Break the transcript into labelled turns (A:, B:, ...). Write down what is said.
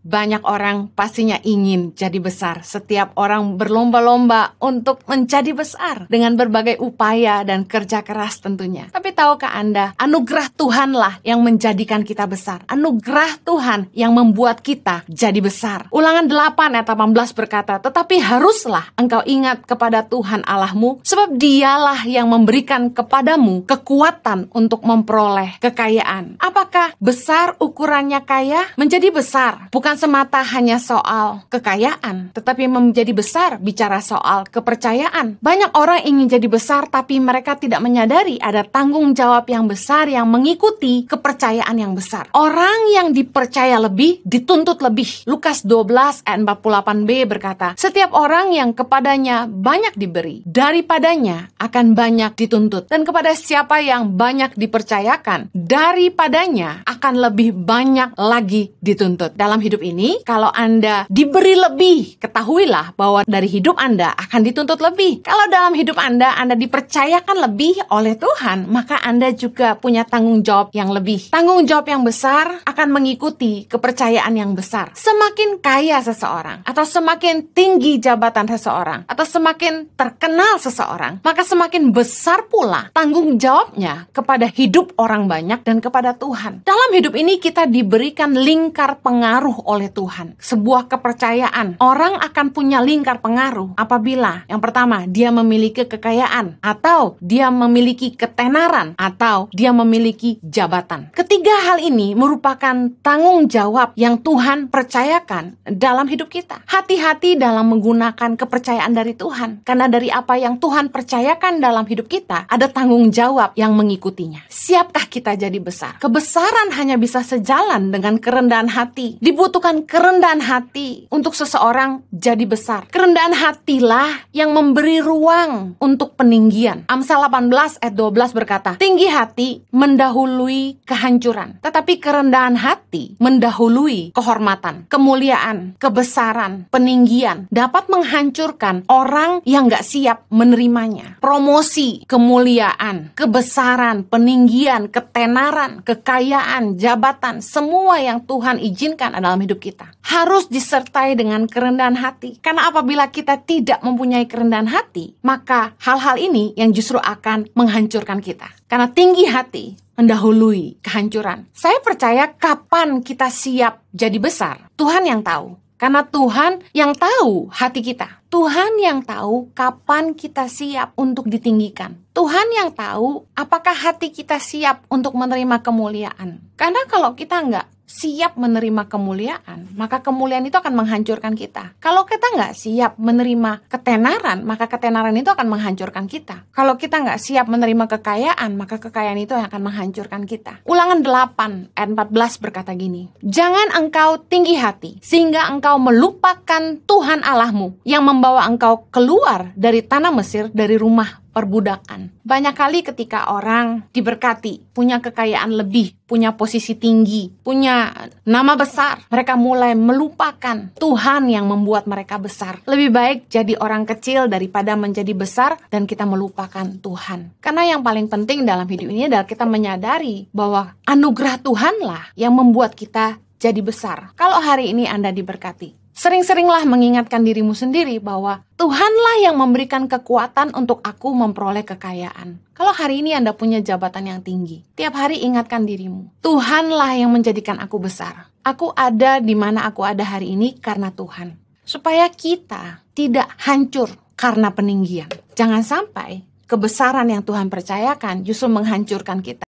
A: Banyak orang pastinya ingin jadi besar. Setiap orang berlomba-lomba untuk menjadi besar dengan berbagai upaya dan kerja keras tentunya. Tapi tahukah Anda, anugerah Tuhanlah yang menjadikan kita besar. Anugerah Tuhan yang membuat kita jadi besar. Ulangan 8 ayat 18 berkata, tetapi haruslah engkau ingat kepada Tuhan Allahmu, sebab dialah yang memberikan kepadamu kekuatan untuk memperoleh kekayaan. Apakah besar ukurannya kaya? Menjadi besar bukan semata hanya soal kekayaan, tetapi menjadi besar bicara soal kepercayaan. Banyak orang ingin jadi besar, tapi mereka tidak menyadari ada tanggung jawab yang besar yang mengikuti kepercayaan yang besar. Orang yang dipercaya lebih, dituntut lebih. Lukas 12 ayat 48b berkata, setiap orang yang kepadanya banyak diberi, daripadanya akan banyak dituntut. Dan kepada siapa yang banyak dipercayakan, daripadanya akan lebih banyak lagi dituntut. Dalam hidup ini, kalau Anda diberi lebih, ketahuilah bahwa dari hidup Anda akan dituntut lebih. Kalau dalam hidup Anda dipercayakan lebih oleh Tuhan, maka Anda juga punya tanggung jawab yang lebih. Tanggung jawab yang besar akan mengikuti kepercayaan yang besar. Semakin kaya seseorang, atau semakin tinggi jabatan seseorang, atau semakin terkenal seseorang, maka semakin besar pula tanggung jawabnya kepada hidup orang banyak dan kepada Tuhan. Dalam hidup ini kita diberikan lingkar pengaruh oleh Tuhan. Sebuah kepercayaan. Orang akan punya lingkar pengaruh apabila yang pertama, dia memiliki kekayaan, atau dia memiliki ketenaran, atau dia memiliki jabatan. Ketiga hal ini merupakan tanggung jawab yang Tuhan percayakan dalam hidup kita. Hati-hati dalam menggunakan kepercayaan dari Tuhan, karena dari apa yang Tuhan percayakan dalam hidup kita, ada tanggung jawab yang mengikutinya. Siapkah kita jadi besar? Kebesaran hanya bisa sejalan dengan kerendahan hati. Dibutuhkan kerendahan hati untuk seseorang jadi besar. Kerendahan hatilah yang memberi ruang untuk peninggian. Amsal 18 ayat 12 berkata, tinggi hati mendahului kehancuran, tetapi kerendahan hati mendahului kehormatan. Kemuliaan, kebesaran, peninggian dapat menghancurkan orang yang gak siap menerimanya. Promosi, kemuliaan, kebesaran, peninggian, ketenaran, kekayaan, jabatan, semua yang Tuhan izinkan dalam hidup kita harus disertai dengan kerendahan hati. Karena apabila kita tidak mempunyai kerendahan hati, maka hal-hal ini yang justru akan menghancurkan kita. Karena tinggi hati mendahului kehancuran. Saya percaya kapan kita siap jadi besar, Tuhan yang tahu. Karena Tuhan yang tahu hati kita. Tuhan yang tahu kapan kita siap untuk ditinggikan. Tuhan yang tahu apakah hati kita siap untuk menerima kemuliaan. Karena kalau kita nggak siap menerima kemuliaan, maka kemuliaan itu akan menghancurkan kita. Kalau kita nggak siap menerima ketenaran, maka ketenaran itu akan menghancurkan kita. Kalau kita nggak siap menerima kekayaan, maka kekayaan itu yang akan menghancurkan kita. Ulangan 8 ayat 14 berkata gini, jangan engkau tinggi hati, sehingga engkau melupakan Tuhan Allahmu, yang membawa engkau keluar dari tanah Mesir, dari rumah perbudakan. Banyak kali ketika orang diberkati, punya kekayaan lebih, punya posisi tinggi, punya nama besar, mereka mulai melupakan Tuhan yang membuat mereka besar. Lebih baik jadi orang kecil daripada menjadi besar dan kita melupakan Tuhan. Karena yang paling penting dalam hidup ini adalah kita menyadari bahwa anugerah Tuhanlah yang membuat kita jadi besar. Kalau hari ini Anda diberkati, sering-seringlah mengingatkan dirimu sendiri bahwa Tuhanlah yang memberikan kekuatan untuk aku memperoleh kekayaan. Kalau hari ini Anda punya jabatan yang tinggi, tiap hari ingatkan dirimu, Tuhanlah yang menjadikan aku besar. Aku ada di mana aku ada hari ini karena Tuhan. Supaya kita tidak hancur karena peninggian. Jangan sampai kebesaran yang Tuhan percayakan justru menghancurkan kita.